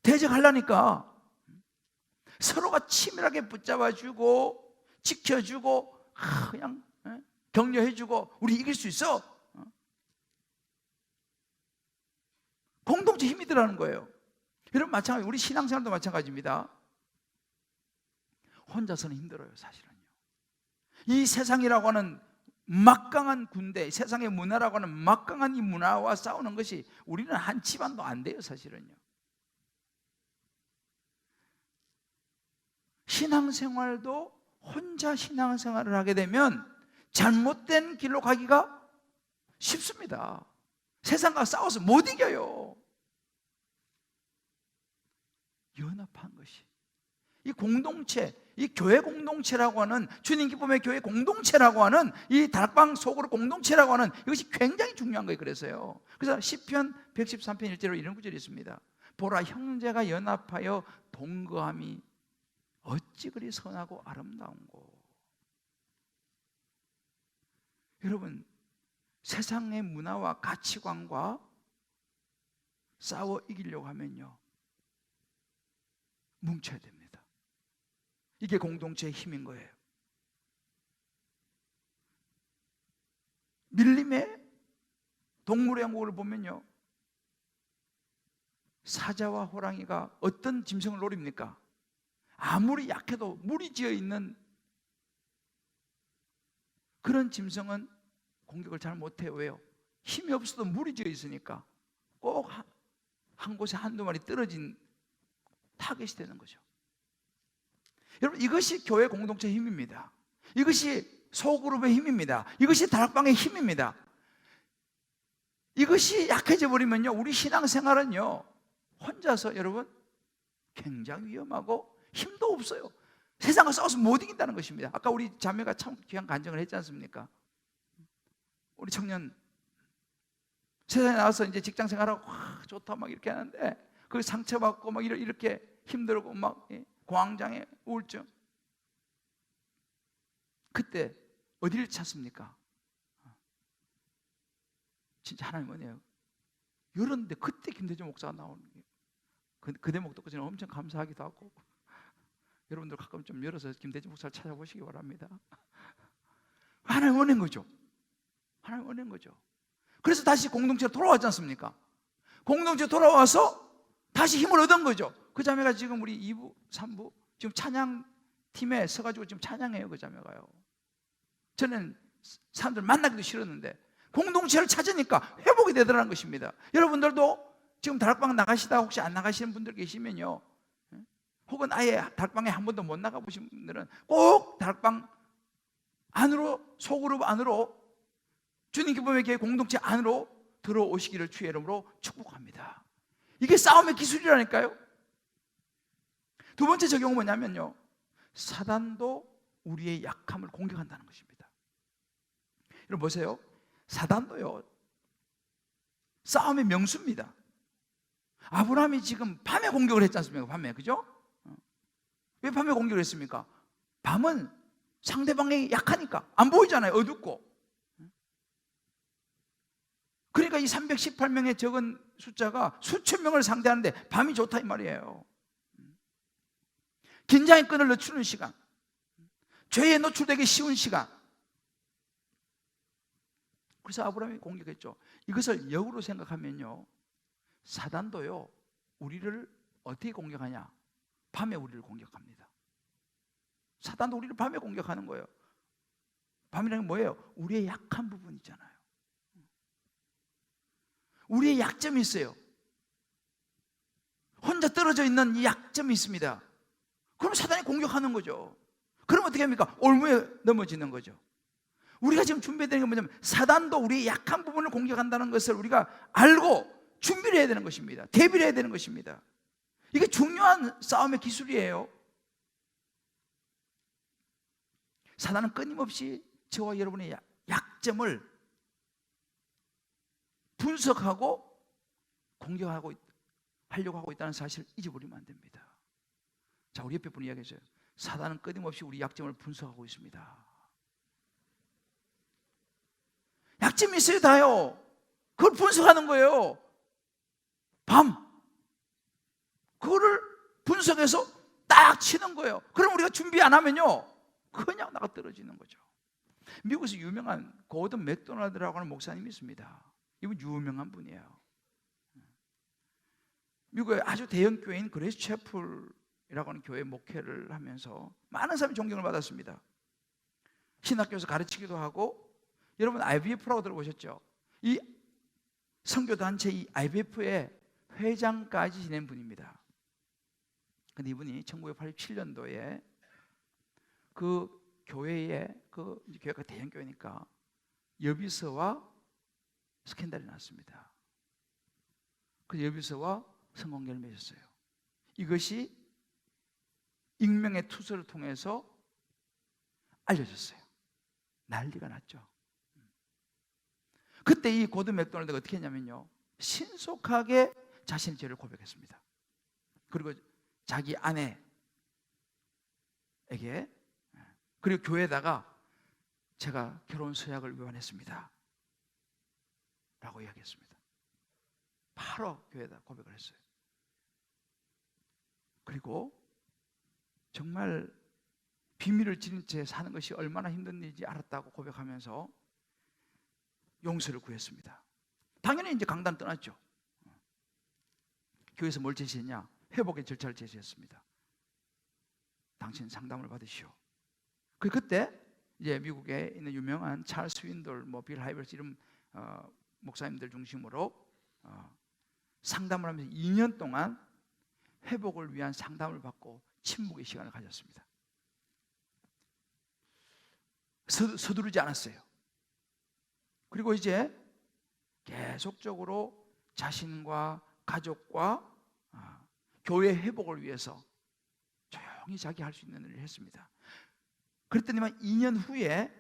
대적하려니까 서로가 치밀하게 붙잡아주고 지켜주고 그냥 격려해주고 우리 이길 수 있어. 공동체 힘이 들어가는 거예요. 여러분, 마찬가지, 우리 신앙생활도 마찬가지입니다. 혼자서는 힘들어요, 사실은요. 이 세상이라고 하는 막강한 군대, 세상의 문화라고 하는 막강한 이 문화와 싸우는 것이 우리는 한 집안도 안 돼요, 사실은요. 신앙생활도 혼자 신앙생활을 하게 되면 잘못된 길로 가기가 쉽습니다. 세상과 싸워서 못 이겨요. 연합한 것이, 이 공동체, 이 교회 공동체라고 하는, 주님 기쁨의 교회 공동체라고 하는, 이 다락방 속으로 공동체라고 하는 이것이 굉장히 중요한 거예요. 그래서 시편 113편 1절로 이런 구절이 있습니다. 보라, 형제가 연합하여 동거함이 어찌 그리 선하고 아름다운고. 여러분, 세상의 문화와 가치관과 싸워 이기려고 하면요, 뭉쳐야 됩니다. 이게 공동체의 힘인 거예요. 밀림의 동물의 왕국을 보면요, 사자와 호랑이가 어떤 짐승을 노립니까? 아무리 약해도 무리지어 있는 그런 짐승은 공격을 잘 못해요. 왜요? 힘이 없어도 무리지어 있으니까 꼭 한 곳에 한두 마리 떨어진 타겟이 되는 거죠. 여러분, 이것이 교회 공동체 힘입니다. 이것이 소그룹의 힘입니다. 이것이 다락방의 힘입니다. 이것이 약해져 버리면요, 우리 신앙생활은요, 혼자서 여러분 굉장히 위험하고 힘도 없어요. 세상과 싸워서 못 이긴다는 것입니다. 아까 우리 자매가 참 귀한 간증을 했지 않습니까? 우리 청년 세상에 나와서 이제 직장 생활하고 좋다 막 이렇게 하는데, 그 상처받고 막 이렇게 힘들고 막 공황장애, 우울증. 그때 어디를 찾습니까? 진짜 하나님 은혜요. 이런데 그때 김대중 목사가 나오는 게, 그 대목 듣고 저는 엄청 감사하기도 하고, 여러분들 가끔 좀 열어서 김대중 목사를 찾아보시기 바랍니다. 하나님 은혜인 거죠. 하나님 은혜인 거죠. 그래서 다시 공동체로 돌아왔지 않습니까? 공동체로 돌아와서 다시 힘을 얻은 거죠. 그 자매가 지금 우리 2부, 3부 지금 찬양팀에 서가지고 지금 찬양해요. 그 자매가요. 저는 사람들 만나기도 싫었는데 공동체를 찾으니까 회복이 되더라는 것입니다. 여러분들도 지금 다락방 나가시다 혹시 안 나가시는 분들 계시면요, 혹은 아예 다락방에 한 번도 못 나가보신 분들은 꼭 다락방 안으로, 소그룹 안으로, 주님 기쁨의 교회 공동체 안으로 들어오시기를 주의 이름으로 축복합니다. 이게 싸움의 기술이라니까요. 두 번째 적용은 뭐냐면요, 사단도 우리의 약함을 공격한다는 것입니다. 여러분 보세요. 사단도요, 싸움의 명수입니다. 아브라함이 지금 밤에 공격을 했지 않습니까? 밤에, 그죠? 왜 밤에 공격을 했습니까? 밤은 상대방이 약하니까 안 보이잖아요. 어둡고. 그러니까 이 318명의 적은 숫자가 수천 명을 상대하는데 밤이 좋다 이 말이에요. 긴장의 끈을 늦추는 시간, 죄에 노출되기 쉬운 시간. 그래서 아브라함이 공격했죠. 이것을 역으로 생각하면요, 사단도요 우리를 어떻게 공격하냐? 밤에 우리를 공격합니다. 사단도 우리를 밤에 공격하는 거예요. 밤이라는 게 뭐예요? 우리의 약한 부분 있잖아요. 우리의 약점이 있어요. 혼자 떨어져 있는 이 약점이 있습니다. 그럼 사단이 공격하는 거죠. 그럼 어떻게 합니까? 올무에 넘어지는 거죠. 우리가 지금 준비되는 건 뭐냐면 사단도 우리의 약한 부분을 공격한다는 것을 우리가 알고 준비를 해야 되는 것입니다. 대비를 해야 되는 것입니다. 이게 중요한 싸움의 기술이에요. 사단은 끊임없이 저와 여러분의 약점을 분석하고 공격하고 하려고 하고 있다는 사실을 잊어버리면 안 됩니다. 자, 우리 옆에 분이 이야기했어요. 사단은 끊임없이 우리 약점을 분석하고 있습니다. 약점이 있어요, 다요. 그걸 분석하는 거예요. 그거를 분석해서 딱 치는 거예요. 그럼 우리가 준비 안 하면요, 그냥 나가 떨어지는 거죠. 미국에서 유명한 고든 맥도날드라고 하는 목사님이 있습니다. 이분 유명한 분이에요. 미국의 아주 대형 교회인 그레이스 채플이라고 하는 교회 목회를 하면서 많은 사람이 존경을 받았습니다. 신학교에서 가르치기도 하고, 여러분 IVF라고 들어보셨죠? 이 선교단체 이 IVF의 회장까지 지낸 분입니다. 근데 이분이 1987년도에 그 교회에, 교회가 대형 교회니까 여비서와 스캔들이 났습니다. 그 여비서와 성관계를 맺었어요. 이것이 익명의 투서를 통해서 알려졌어요. 난리가 났죠. 그때 이 고든 맥도날드가 어떻게 했냐면요, 신속하게 자신의 죄를 고백했습니다. 그리고 자기 아내에게, 그리고 교회에다가 제가 결혼 서약을 위반했습니다 라고 이야기했습니다. 바로 교회에다 고백을 했어요. 그리고 정말 비밀을 지닌 채 사는 것이 얼마나 힘든 일인지 알았다고 고백하면서 용서를 구했습니다. 당연히 이제 강단 떠났죠. 교회에서 뭘 제시했냐? 회복의 절차를 제시했습니다. 당신 상담을 받으시오. 그때 이제 미국에 있는 유명한 찰스 윈돌, 빌 하이버스 이런 목사님들 중심으로 상담을 하면서 2년 동안 회복을 위한 상담을 받고 침묵의 시간을 가졌습니다. 서두르지 않았어요. 그리고 이제 계속적으로 자신과 가족과 교회 회복을 위해서 조용히 자기 할 수 있는 일을 했습니다. 그랬더니만 2년 후에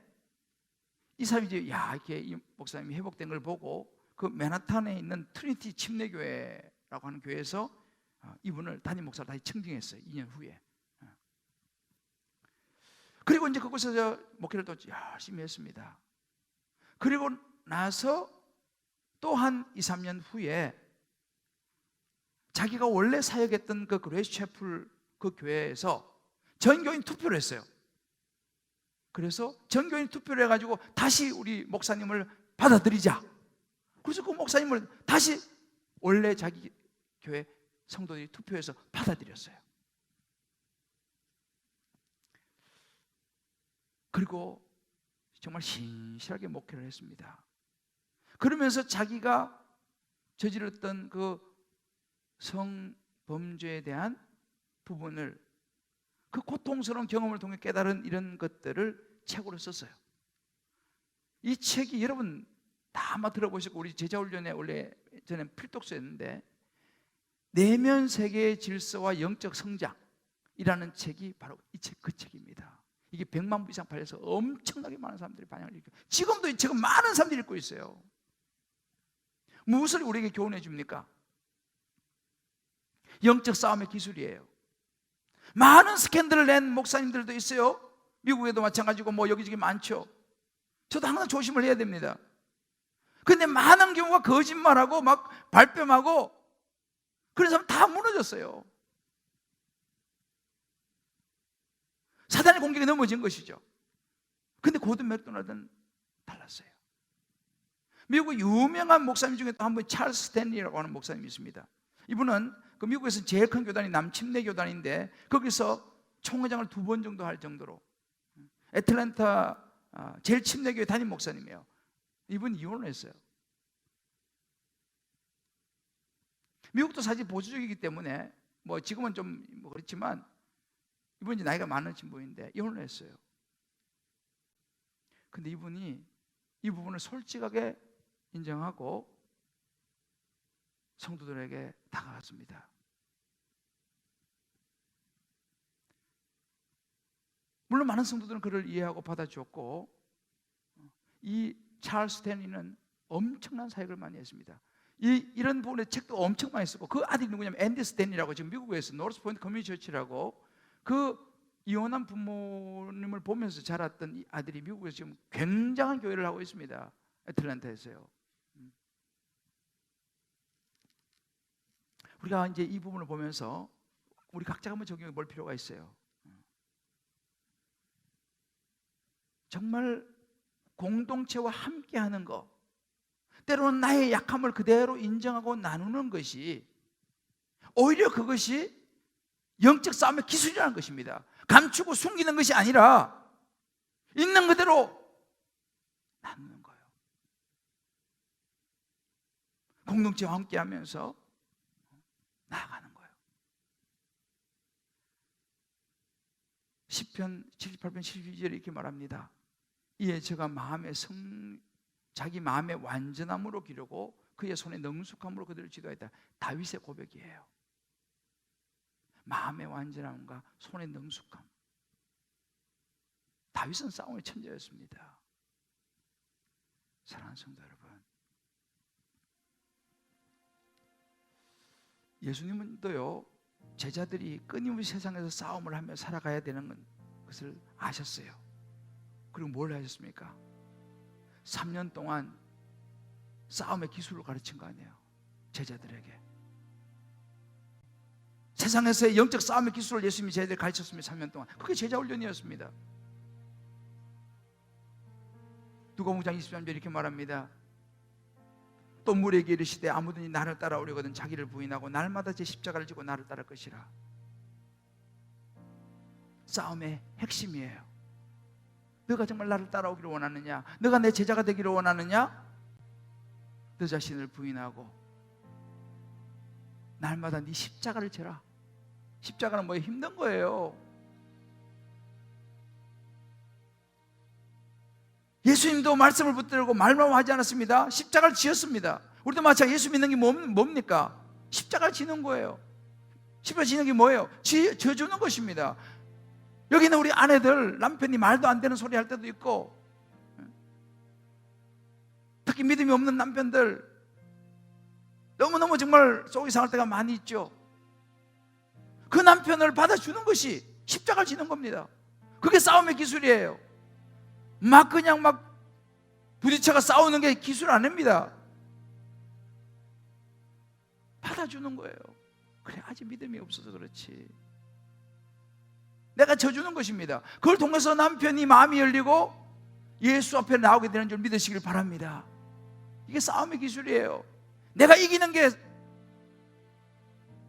이 사람이 이제 이렇게 이 목사님이 회복된 걸 보고 그 맨하탄에 있는 트리니티 침례교회라고 하는 교회에서 이분을 담임 목사로 다시 청빙했어요. 2년 후에. 그리고 이제 그곳에서 목회를 또 열심히 했습니다. 그리고 나서 또 한 2, 3년 후에 자기가 원래 사역했던 그 그레이스 채플 그 교회에서 전교인 투표를 했어요. 그래서 전교인 투표를 해가지고 다시 우리 목사님을 받아들이자. 그래서 그 목사님을 다시 원래 자기 교회 성도들이 투표해서 받아들였어요. 그리고 정말 신실하게 목회를 했습니다. 그러면서 자기가 저질렀던 그 성범죄에 대한 부분을, 그 고통스러운 경험을 통해 깨달은 이런 것들을 책으로 썼어요. 이 책이 여러분 다 아마 들어보시고, 우리 제자훈련에 원래 전에 필독서였는데 내면 세계의 질서와 영적 성장이라는 책이 바로 이 책, 그 책입니다. 이게 100만 부 이상 팔려서 엄청나게 많은 사람들이 반영을 일으켜요. 지금도 이 책은 많은 사람들이 읽고 있어요. 무엇을 우리에게 교훈해 줍니까? 영적 싸움의 기술이에요. 많은 스캔들을 낸 목사님들도 있어요. 미국에도 마찬가지고 여기저기 많죠. 저도 항상 조심을 해야 됩니다. 근데 많은 경우가 거짓말하고 막 발뺌하고 그런 사람 다 무너졌어요. 사단의 공격에 넘어진 것이죠. 근데 고든 맥도날드는 달랐어요. 미국 유명한 목사님 중에 또 한 분 찰스 스탠리라고 하는 목사님이 있습니다. 이분은 그 미국에서 제일 큰 교단이 남침내 교단인데 거기서 총회장을 2번 정도 할 정도로 애틀랜타 제일 침례교회 담임 목사님이에요. 이분 이혼을 했어요. 미국도 사실 보수적이기 때문에 지금은 좀 그렇지만 이분이 나이가 많으신 분인데 이혼을 했어요. 근데 이분이 이 부분을 솔직하게 인정하고 성도들에게 다가갔습니다. 물론 많은 성도들은 그를 이해하고 받아주었고, 이 찰스 스탠리는 엄청난 사역을 많이 했습니다. 이런 부분에 책도 엄청 많이 쓰고, 그 아들이 누구냐면 앤디 스탠리라고 지금 미국에서 노스 포인트 커뮤니티 처치라고, 그 이혼한 부모님을 보면서 자랐던 이 아들이 미국에서 지금 굉장한 교회를 하고 있습니다. 애틀랜타에서요. 우리가 이제 이 부분을 보면서 우리 각자가 한번 적용해 볼 필요가 있어요. 정말 공동체와 함께하는 것, 때로는 나의 약함을 그대로 인정하고 나누는 것이 오히려 그것이 영적 싸움의 기술이라는 것입니다. 감추고 숨기는 것이 아니라 있는 그대로 나누는 거예요. 공동체와 함께하면서 나아가는 거예요. 시편 78편 12절에 이렇게 말합니다. 이에 저가 자기 마음의 완전함으로 기르고 그의 손의 능숙함으로 그들을 지도했다. 다윗의 고백이에요. 마음의 완전함과 손의 능숙함. 다윗은 싸움의 천재였습니다. 사랑하는 성도 여러분, 예수님은도요, 제자들이 끊임없이 세상에서 싸움을 하며 살아가야 되는 것을 아셨어요. 그리고 뭘 하셨습니까? 3년 동안 싸움의 기술을 가르친 거 아니에요, 제자들에게. 세상에서의 영적 싸움의 기술을 예수님이 제자들에게 가르쳤습니다. 3년 동안. 그게 제자 훈련이었습니다. 누가복음 23절 이렇게 말합니다. 또 물에게 이르시되 아무든지 나를 따라오려거든 자기를 부인하고 날마다 제 십자가를 지고 나를 따를 것이라. 싸움의 핵심이에요. 너가 정말 나를 따라오기를 원하느냐? 너가 내 제자가 되기를 원하느냐? 너 자신을 부인하고 날마다 네 십자가를 져라. 십자가는 뭐예요? 힘든 거예요. 예수님도 말씀을 붙들고 말만 하지 않았습니다. 십자가를 지었습니다. 우리도 마찬가지. 예수 믿는 게 뭡니까? 십자가를 지는 거예요. 십자가 지는 게 뭐예요? 져주는 것입니다. 여기는 우리 아내들, 남편이 말도 안 되는 소리 할 때도 있고, 특히 믿음이 없는 남편들 너무너무 정말 속이 상할 때가 많이 있죠. 그 남편을 받아주는 것이 십자가를 지는 겁니다. 그게 싸움의 기술이에요. 그냥 부딪혀가 싸우는 게 기술 아닙니다. 받아주는 거예요. 그래, 아직 믿음이 없어서 그렇지. 내가 져주는 것입니다. 그걸 통해서 남편이 마음이 열리고 예수 앞에 나오게 되는 줄 믿으시길 바랍니다. 이게 싸움의 기술이에요. 내가 이기는 게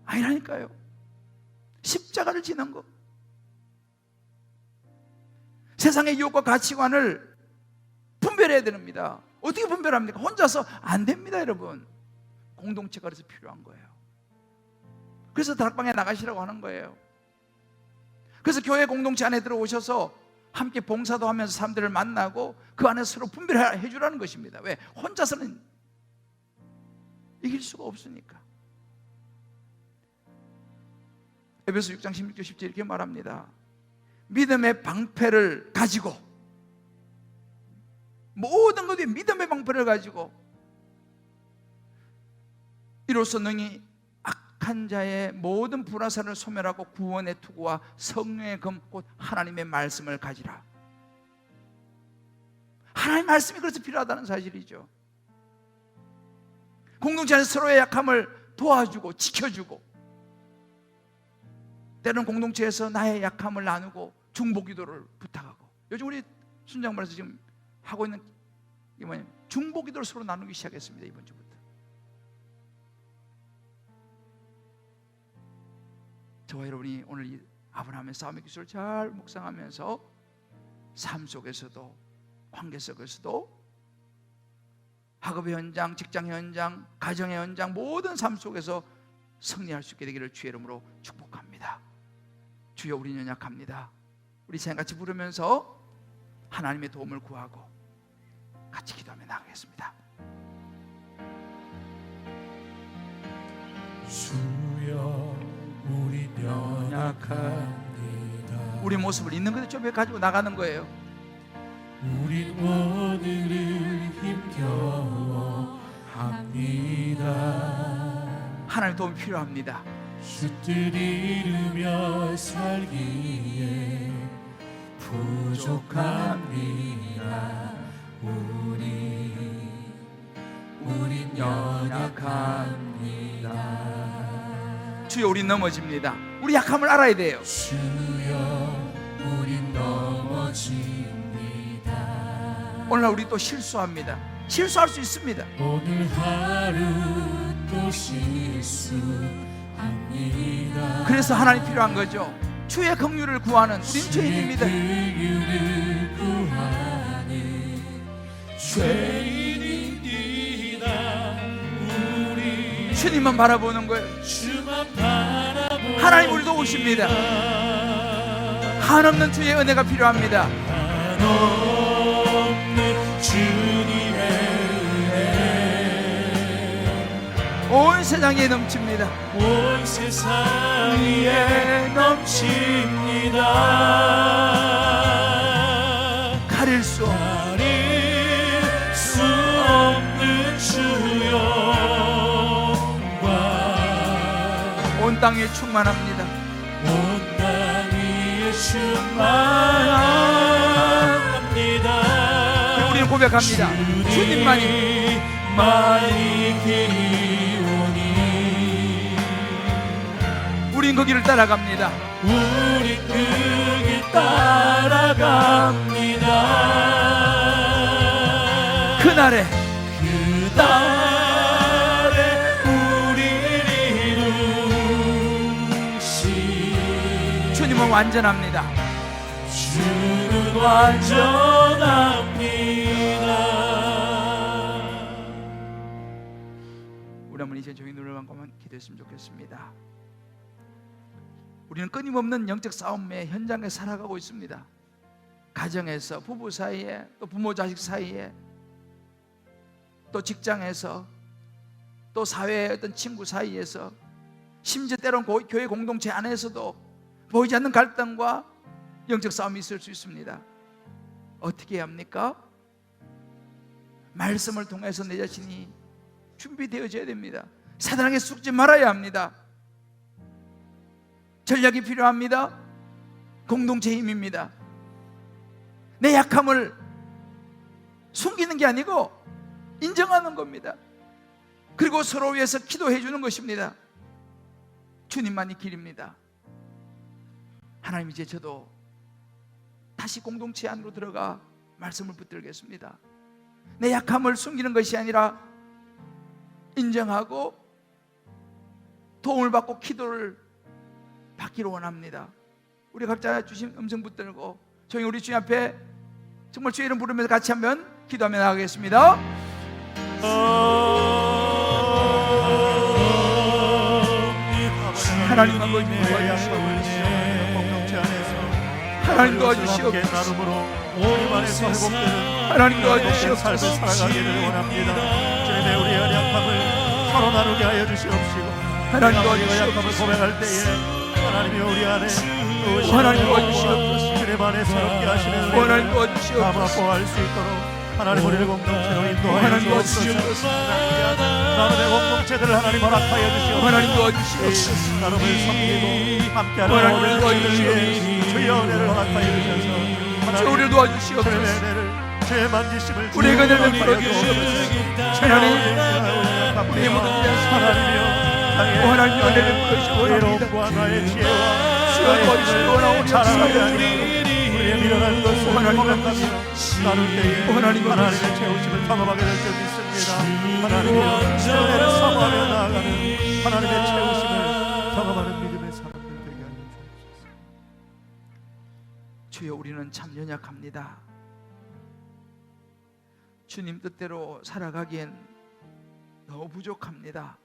아니라니까요. 십자가를 지는 거. 세상의 유혹과 가치관을 분별해야 됩니다. 어떻게 분별합니까? 혼자서 안 됩니다, 여러분. 공동체가 그래서 필요한 거예요. 그래서 다락방에 나가시라고 하는 거예요. 그래서 교회 공동체 안에 들어오셔서 함께 봉사도 하면서 사람들을 만나고 그 안에 서로 분별해 주라는 것입니다. 왜? 혼자서는 이길 수가 없으니까. 에베소 6장 16절 17절 이렇게 말합니다. 믿음의 방패를 가지고, 모든 것이 믿음의 방패를 가지고 이로써 능히 악한 자의 모든 불화살을 소멸하고 구원의 투구와 성령의 검 곧 하나님의 말씀을 가지라. 하나님의 말씀이 그래서 필요하다는 사실이죠. 공동체 안에서 서로의 약함을 도와주고 지켜주고, 때로는 공동체에서 나의 약함을 나누고 중보기도를 부탁하고, 요즘 우리 순장말에서 지금 하고 있는 게 뭐냐면 중보기도를 서로 나누기 시작했습니다. 이번 주부터. 저와 여러분이 오늘 이 아브라함의 싸움의 기술을 잘 묵상하면서 삶 속에서도, 관계 속에서도, 학업의 현장, 직장 현장, 가정의 현장, 모든 삶 속에서 승리할 수 있게 되기를 주의 이름으로 축복합니다. 주여 우리는 연약합니다. 우리 세 같이 부르면서 하나님의 도움을 구하고 같이 기도하며 나가겠습니다. 주여 우리 연약합니다. 우리 모습을 있는 그대로 가지고 나가는 거예요. 우린 오늘을 힘겨워합니다. 하나님 도움이 필요합니다. 주 뜻 이루며 살기에 부족합니다. 우린 연약합니다. 주여 우린 넘어집니다. 우리 약함을 알아야 돼요. 주여 우린 넘어집니다. 오늘 우리 또 실수합니다. 실수할 수 있습니다. 오늘 하루 또 실수합니다. 그래서 하나님 필요한 거죠. 주의 긍휼을 구하는 우린 죄인입니다. 긍휼을 구하는 죄인입니다. 우리 주님만 바라보는 거예요. 주만 바라보는 하나님 우리 도우십니다. 한없는 주의 은혜가 필요합니다. 한없는 주님의 은혜 온 세상에 넘칩니다. 온 세상 위에 넘칩니다. 가릴 수 없는 가릴 수 없는 주여 온 땅에 충만합니다. 온 땅 위에 충만합니다. 그리고 우리는 고백합니다. 주님만이 기오니 우린 그 길을 따라갑니다. 우리 그 길 따라갑니다. 그날에 우리를 이루시 주님은 완전합니다. 주는 완전합니다. 우리 한번 이제 조용히 눈을 감고만 기도했으면 좋겠습니다. 우리는 끊임없는 영적 싸움의 현장에 살아가고 있습니다. 가정에서, 부부 사이에, 또 부모 자식 사이에, 또 직장에서, 또 사회의 어떤 친구 사이에서, 심지어 때론 교회 공동체 안에서도 보이지 않는 갈등과 영적 싸움이 있을 수 있습니다. 어떻게 해야 합니까? 말씀을 통해서 내 자신이 준비되어져야 됩니다. 사단에게 속지 말아야 합니다. 전략이 필요합니다. 공동체의 힘입니다. 내 약함을 숨기는 게 아니고 인정하는 겁니다. 그리고 서로 위해서 기도해 주는 것입니다. 주님만이 길입니다. 하나님, 이제 저도 다시 공동체 안으로 들어가 말씀을 붙들겠습니다. 내 약함을 숨기는 것이 아니라 인정하고 도움을 받고 기도를 받기를 원합니다. 우리 각자 주신 음성 붙들고 조용히 우리 주님 앞에 정말 주의 이름 부르면서 같이 한번 기도하며 나가겠습니다. 하나님 한번 도와주시옵소서. 하나님 도와주시옵소서. 하나님 도와주시옵소서. 삶을 살아가기를 원합니다. 주님의 우리의 연약함을 서로 나누게 하여 주시옵시고, 하나님 우리가 도와주시옵소서. 연약함을 고백할 때에 하나님이 우리 안에 하나님 도와주시옵소서. 주님 안에 새롭게 하시는 하나님 은혜를 도와주시옵소서. 감압고 할 수 있도록 하나님 우리를 공동체로 인도하여 하나님 주옵소서. 도와주시옵소서. 나눔의 공동체들을 하나님 허락하여 주시옵소서. 하나님 도와주시옵소서. 나눔을 섬기고 함께하는 하나님 모든 도와주시옵소서. 주의 은혜를 허락하여 주셔서 주 우리를 도와주시옵소서. 주님의 은혜를 죄 만지심을 우리의 은혜를 풀어주시옵소서. 하나님, 우리의 모든 하나님이여 하나님 은혜를 풀어주시옵소서. 외로움과 나의 지혜와 주여 도와주시옵소서. 자랑을 우리의 미련한 것을 하나님 고백하며 나눌 때에 하나님 하나님의 채우심을 경험하게 될 줄 믿습니다. 하나님이여 은혜를 사모하며 나아가는 하나님의 채우심을 경험하는 믿음의 사람들 되게 하여 주옵소서. 주여, 우리는 참 연약합니다. 주님 뜻대로 살아가기엔 너무 부족합니다.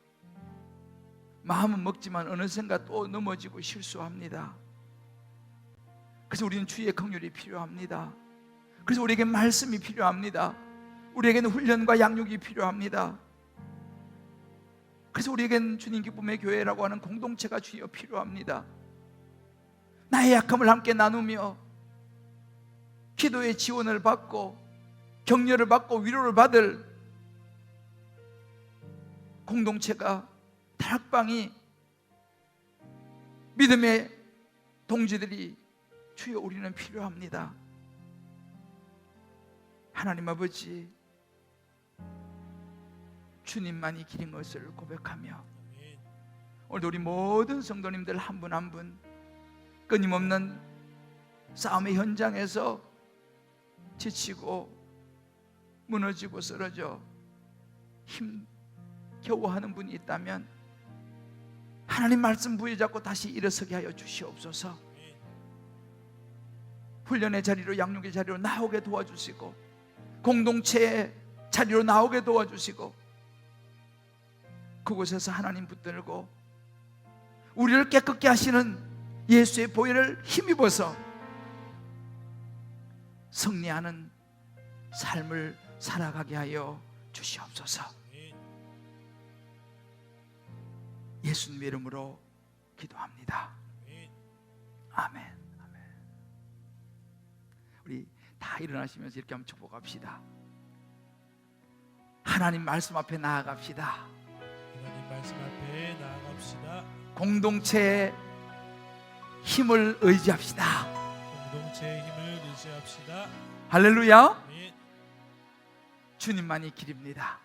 마음은 먹지만 어느샌가 또 넘어지고 실수합니다. 그래서 우리는 주의 긍휼이 필요합니다. 그래서 우리에게 말씀이 필요합니다. 우리에게는 훈련과 양육이 필요합니다. 그래서 우리에겐 주님 기쁨의 교회라고 하는 공동체가 주여 필요합니다. 나의 약함을 함께 나누며 기도의 지원을 받고 격려를 받고 위로를 받을 공동체가, 다락방이, 믿음의 동지들이 주여 우리는 필요합니다. 하나님 아버지, 주님만이 길인 것을 고백하며 오늘도 우리 모든 성도님들 한 분 한 분 끊임없는 싸움의 현장에서 지치고 무너지고 쓰러져 힘겨워하는 분이 있다면 하나님 말씀 부여잡고 다시 일어서게 하여 주시옵소서. 훈련의 자리로, 양육의 자리로 나오게 도와주시고 공동체의 자리로 나오게 도와주시고 그곳에서 하나님 붙들고 우리를 깨끗게 하시는 예수의 보혈을 힘입어서 승리하는 삶을 살아가게 하여 주시옵소서. 예수님의 이름으로 기도합니다. 아멘. 아멘. 우리 다 일어나시면서 이렇게 한번 축복합시다. 하나님 말씀 앞에 나아갑시다. 하나님 말씀 앞에 나아갑시다. 공동체의 힘을 의지합시다. 공동체의 힘을 의지합시다. 할렐루야. 아멘. 주님만이 길입니다.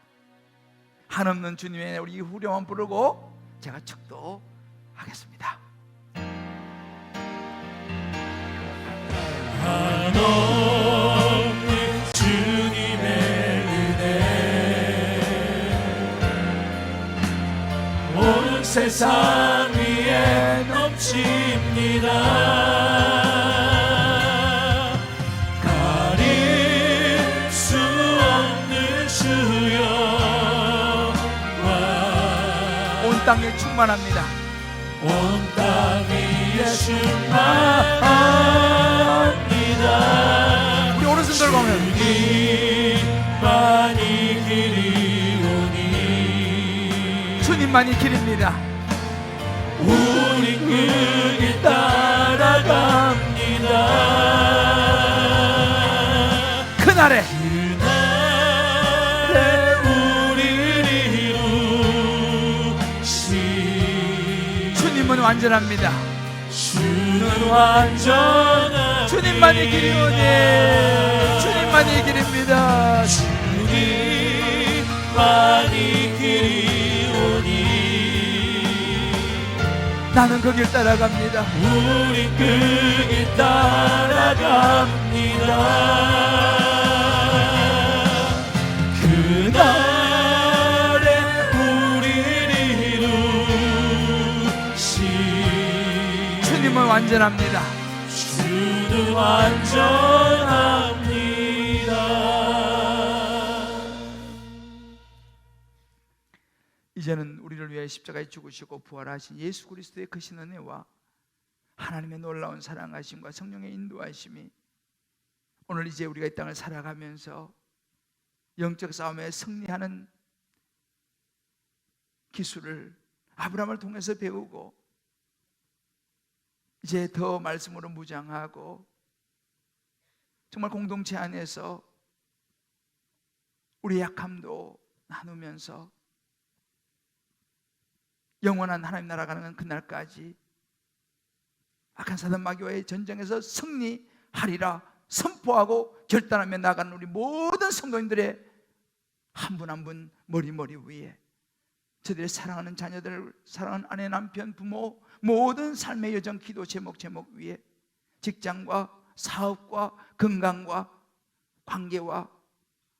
한없는 주님의 우리 후렴만 부르고 제가 축도하겠습니다. 한없는 주님의 은혜 온 세상 위에 넘칩니다. 가릴 수 없는 주여와 온 땅에 충만합니다. 온 땅 위에 충만합니다. 우리 오른손 들고 하면 주님만이 길이오니 주님만이 길입니다. 우리 그 길 따라갑니다. 그날에 우리를 이루시 주님은 완전합니다. 주는 완전한 주님만이 길이오니 주님만이 길입니다. 주님만이 길이오니 나는 그 길 따라갑니다. 우리 그 길 따라갑니다. 그날에 우리를 이루시 주님은 완전합니다. 주는 완전합니다. 이제는 우리를 위해 십자가에 죽으시고 부활하신 예수 그리스도의 크신 은혜와 하나님의 놀라운 사랑하심과 성령의 인도하심이 오늘 이제 우리가 이 땅을 살아가면서 영적 싸움에 승리하는 기술을 아브라함을 통해서 배우고 이제 더 말씀으로 무장하고 정말 공동체 안에서 우리의 약함도 나누면서 영원한 하나님 나라 가는 그날까지 악한 사단 마귀와의 전쟁에서 승리하리라 선포하고 결단하며 나가는 우리 모든 성도님들의 한 분 한 분 머리 위에 저들의 사랑하는 자녀들, 사랑하는 아내, 남편, 부모 모든 삶의 여정, 기도 제목 위에 직장과 사업과 건강과 관계와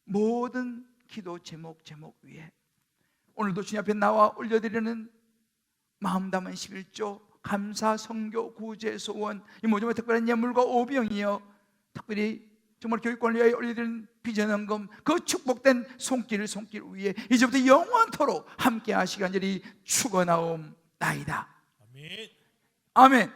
모든 기도 제목 위에 오늘도 주님 앞에 나와 올려드리는 마음 담은 11조 감사, 성교, 구제, 소원 이 모든 특별한 예물과 오병이여 특별히 정말 교육권을 위하여 올려드리는 비전헌금 그 축복된 손길 위에 이제부터 영원토록 함께 하시기 간절히 축원하옵나이다. 아멘. 아멘.